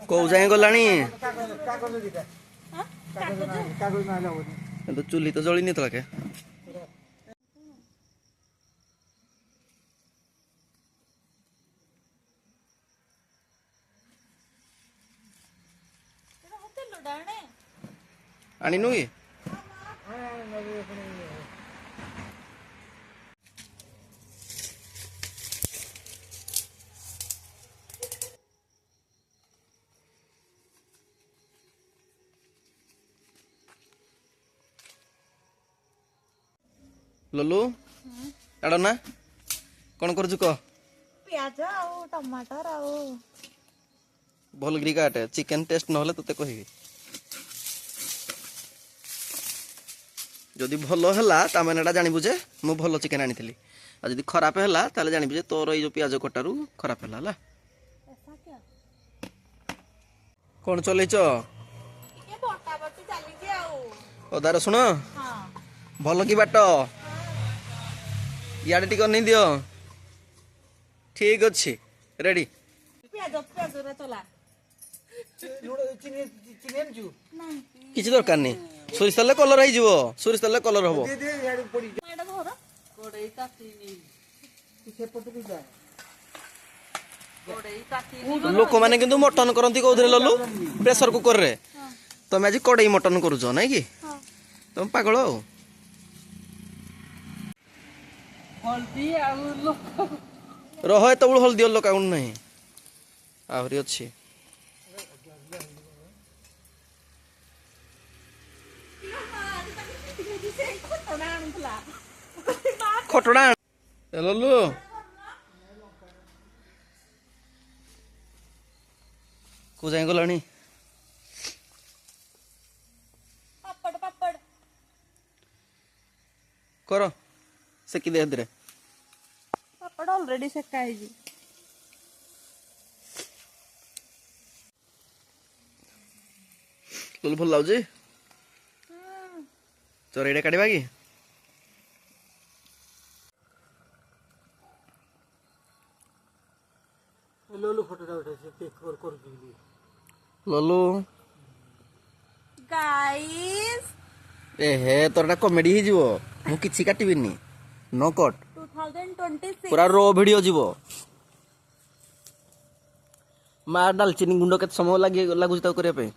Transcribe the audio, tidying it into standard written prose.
କୋଉ ଯାଏଁ ଗଲାଣି? କାଗଜ ନହେଲେ ହବନି। କିନ୍ତୁ ଚୁଲି ତ ଜଳିନି ତଳକେ। ଆଣିନୁ କି? ଲଲୁ ଆଡ ନା କଣ କରୁଛୁ କହ? ପିଆଜ ଆଉ ଟମାଟର ଆଉ ଭଲ କିରି କାଟେ, ଚିକେନ ଟେଷ୍ଟ ନହେଲେ ତତେ କହିବି। ଯଦି ଭଲ ହେଲା ତାମାନେ ଏଟା ଜାଣିବୁ ଯେ ମୁଁ ଭଲ ଚିକେନ ଆଣିଥିଲି, ଆଉ ଯଦି ଖରାପ ହେଲା ତାହେଲେ ଜାଣିବୁ ଯେ ତୋର ଏଇ ଯୋଉ ପିଆଜ କଟାରୁ ଖରାପ ହେଲା ହେଲା। କଣ ଚଲେଇଛ? ଟିକେ ବଟା ବଟି ଚାଲିଛି ଆଉ। ଅଦା ରସୁଣ ହଁ ଭଲ କି ବାଟ, ଇଆଡେ ଟିକେ ଅନେଇ ଦିଅ। ଠିକ ଅଛି, ରେଡି। ପିଆଜ ପିଆଜରେ ଚଲା। ଚିନି ଆଣିଛୁ? କିଛି ଦରକାର ନାହିଁ, ସୋରିଷ ତେଲରେ କଲର ହେଇଯିବ, ସୋରିଷ ତେଲରେ କଲର ହବ। ଏଇଟା ଧର। କଡ଼େଇ ତାତିନି। ସେପଟକୁ ଯା। କଡ଼େଇ ତାତିନି। ଲୋକମାନେ କିନ୍ତୁ ମଟନ କରନ୍ତି କୋଉଥିରେ ଲଲୁ? ପ୍ରେସର କୁକରରେ। ତମେ ଆଜି କଡେଇ ମଟନ କରୁଛ ନାଇଁ କି? ତମେ ପାଗଳ ଆଉ। ହଳଦୀ ଆଉ ରହ ଏତେବେଳୁ ହଳଦୀ ଲଗାଉନି ନାହିଁ, ଆହୁରି ଅଛି। ଖଟଣା ଲଲୁ କୋଉ ଯାଏଁ ଗଲାଣି? ପାପଡ଼ ପାପଡ଼। କର ସେକି ଦେ ଏଥିରେ। ପାପଡ଼ ଅଲରେଡି ସେକା ହେଇଛି। ଲଲୁ ଭଲ ଲାଗୁଛି? ଚରେଇଟା କାଢିବା କି? ଲୋଲୁ ଫଟୋଟା ଉଠେଇଛି କରୁଛି। ଲଲୁ ଗାଇସ୍ ଏହେ ତୋରଟା କମେଡି ହେଇଯିବ, ମୁଁ କିଛି କାଟିବିନି। नो କଟ୍, 2026 ପୁରା ର ଭିଡିଓ ଯିବ। ମା ଡାଲଚିନି ଗୁଣ୍ଡ କେତେ ସମୟ ଲାଗୁଛି ତାକୁ କରିବା ପାଇଁ?